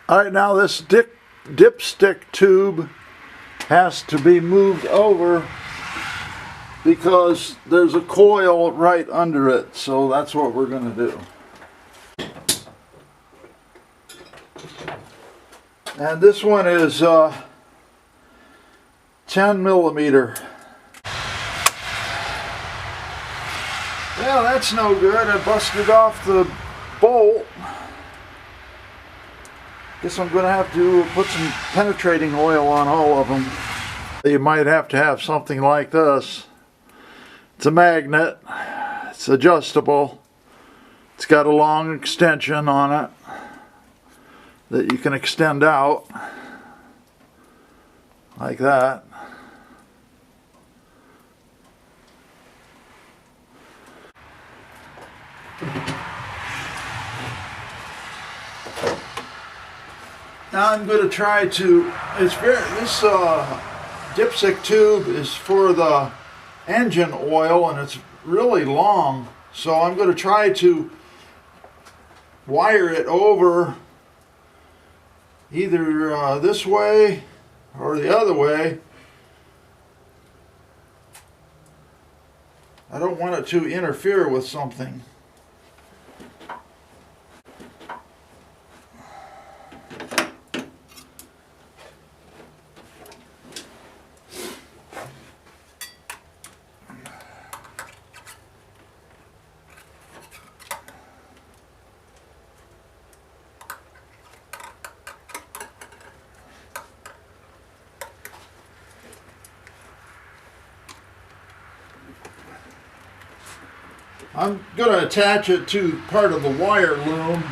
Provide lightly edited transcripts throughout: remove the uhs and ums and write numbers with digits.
Alright, now this dipstick tube has to be moved over because there's a coil right under it, so that's what we're going to do. And this one is 10 millimeter. Well, that's no good. I busted off the bolt. Guess I'm going to have to put some penetrating oil on all of them. You might have to have something like this. It's a magnet. It's adjustable. It's got a long extension on it that you can extend out like that. Now I'm going to try to, this dipstick tube is for the engine oil and it's really long, so I'm going to try to wire it over either this way or the other way. I don't want it to interfere with something. I'm going to attach it to part of the wire loom.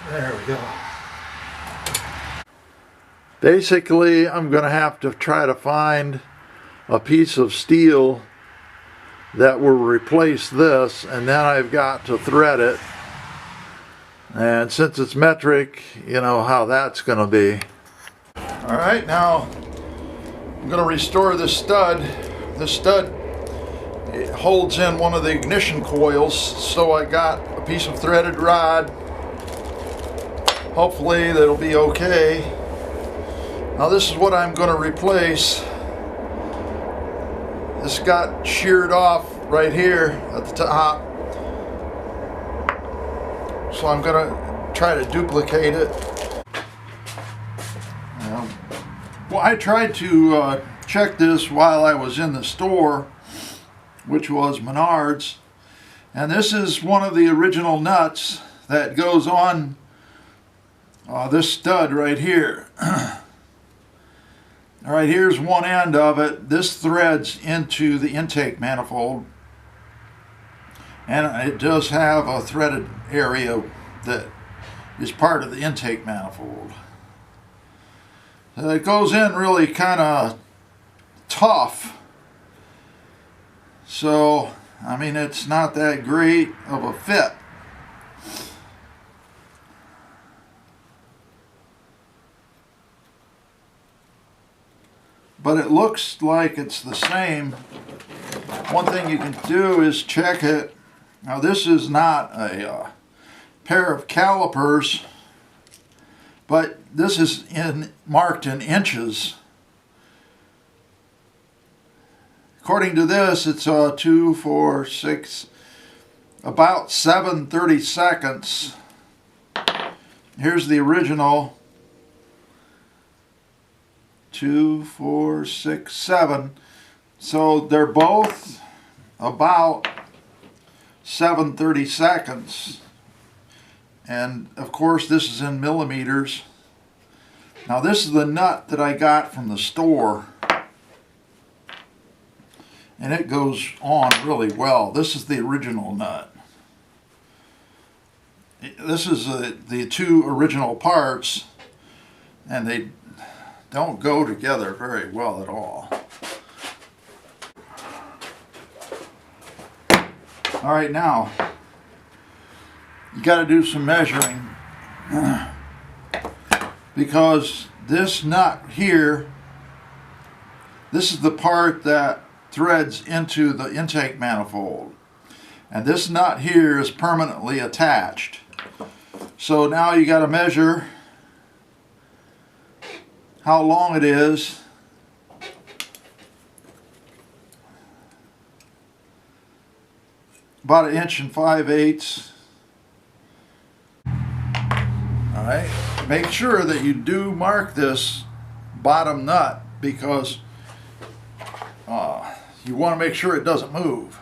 There we go. Basically, I'm going to have to try to find a piece of steel that will replace this, and then I've got to thread it. And since it's metric, you know how that's going to be. Alright, now I'm going to restore this stud. This stud, it holds in one of the ignition coils, so I got a piece of threaded rod. Hopefully that'll be okay. Now this is what I'm going to replace. This got sheared off right here at the top, so I'm going to try to duplicate it. Well, I tried to check this while I was in the store, which was Menards, and this is one of the original nuts that goes on this stud right here. All right, here's one end of it. This threads into the intake manifold, and it does have a threaded area that is part of the intake manifold. It goes in really kind of tough, so I mean it's not that great of a fit. But it looks like it's the same. One thing you can do is check it. Now this is not a pair of calipers, but this is marked in inches. According to this, it's 2, 4, 6, about 7/32. Here's the original. 2, 4, 6, 7. So they're both about 7/32. And of course this is in millimeters. Now this is the nut that I got from the store, and it goes on really well. This is the original nut. This is the two original parts, and they don't go together very well at all. All right, now you got to do some measuring because this nut here, this is the part that threads into the intake manifold. And this nut here is permanently attached. So now you got to measure how long it is. About 1 5/8 inches. Alright, make sure that you do mark this bottom nut because you want to make sure it doesn't move.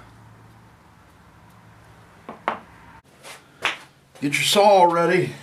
Get your saw ready.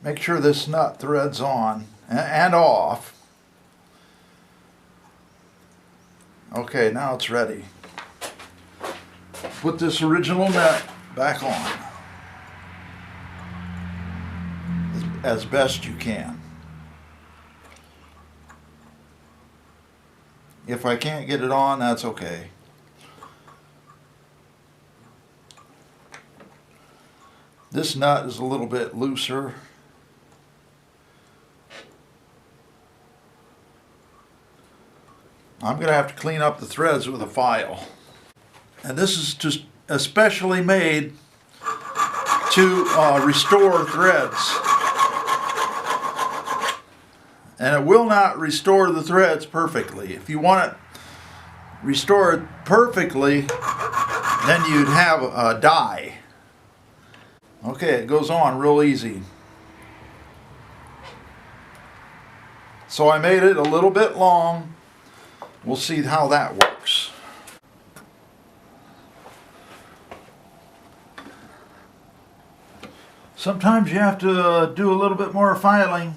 Make sure this nut threads on and off. Okay, now it's ready. Put this original nut back on as best you can. If I can't get it on, that's okay. This nut is a little bit looser. I'm going to have to clean up the threads with a file. And this is just especially made to restore threads. And it will not restore the threads perfectly. If you want it restored perfectly, then you'd have a die. Okay, it goes on real easy. So I made it a little bit long. We'll see how that works. Sometimes you have to do a little bit more filing.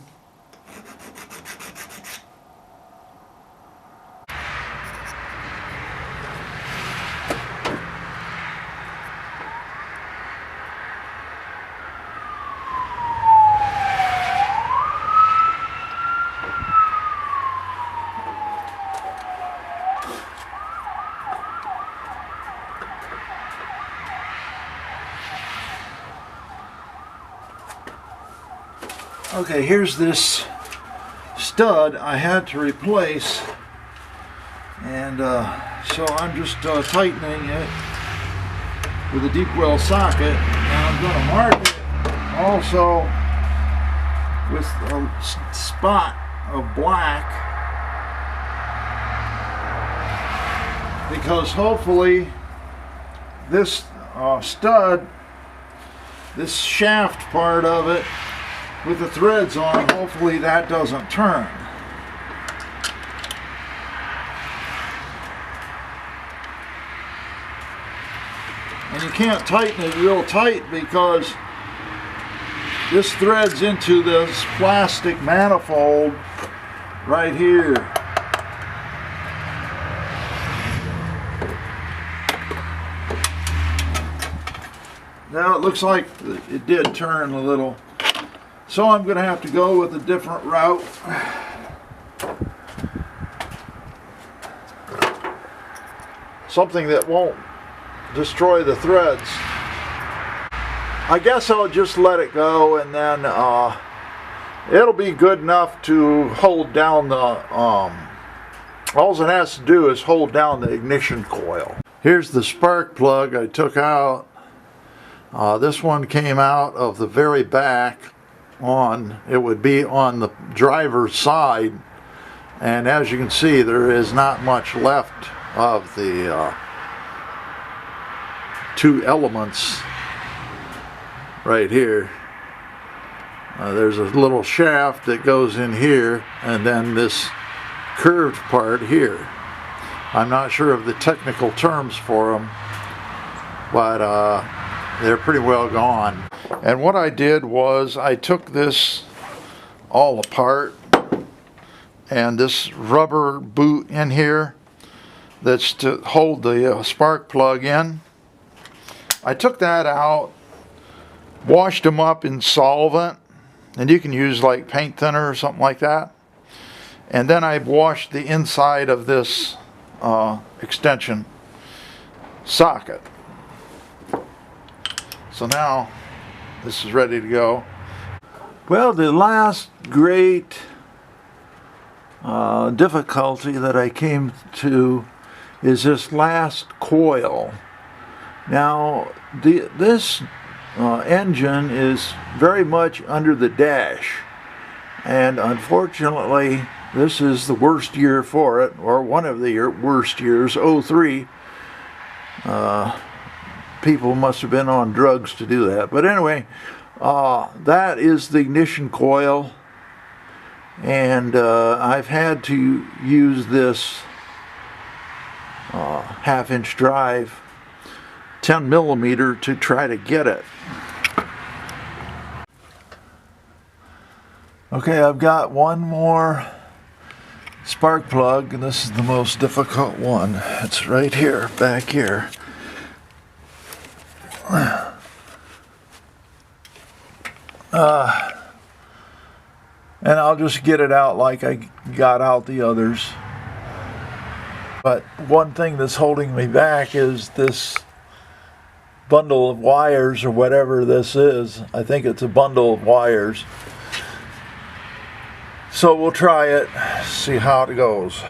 Okay, here's this stud I had to replace, and so I'm just tightening it with a deep well socket, and I'm going to mark it also with a spot of black, because hopefully this stud, this shaft part of it with the threads on, hopefully that doesn't turn. And you can't tighten it real tight because this threads into this plastic manifold right here. Now it looks like it did turn a little. So I'm going to have to go with a different route. Something that won't destroy the threads. I guess I'll just let it go, and then it'll be good enough to hold down the, all it has to do is hold down the ignition coil. Here's the spark plug I took out. This one came out of the very back. It would be on the driver's side, and as you can see, there is not much left of the two elements right here. There's a little shaft that goes in here, and then this curved part here. I'm not sure of the technical terms for them, but they're pretty well gone. And what I did was I took this all apart, and this rubber boot in here that's to hold the spark plug in, I took that out, washed them up in solvent, and you can use like paint thinner or something like that, and then I washed the inside of this extension socket. So now this is ready to go. Well, the last great difficulty that I came to is this last coil. Now this engine is very much under the dash, and unfortunately this is the worst year for it, or one of the worst years, '03. People must have been on drugs to do that. But anyway, that is the ignition coil, and I've had to use this half-inch drive 10mm to try to get it. Okay, I've got one more spark plug, and this is the most difficult one. It's right here, back here. And I'll just get it out like I got out the others. But one thing that's holding me back is this bundle of wires, or whatever this is. I think it's a bundle of wires. So we'll try it, see how it goes.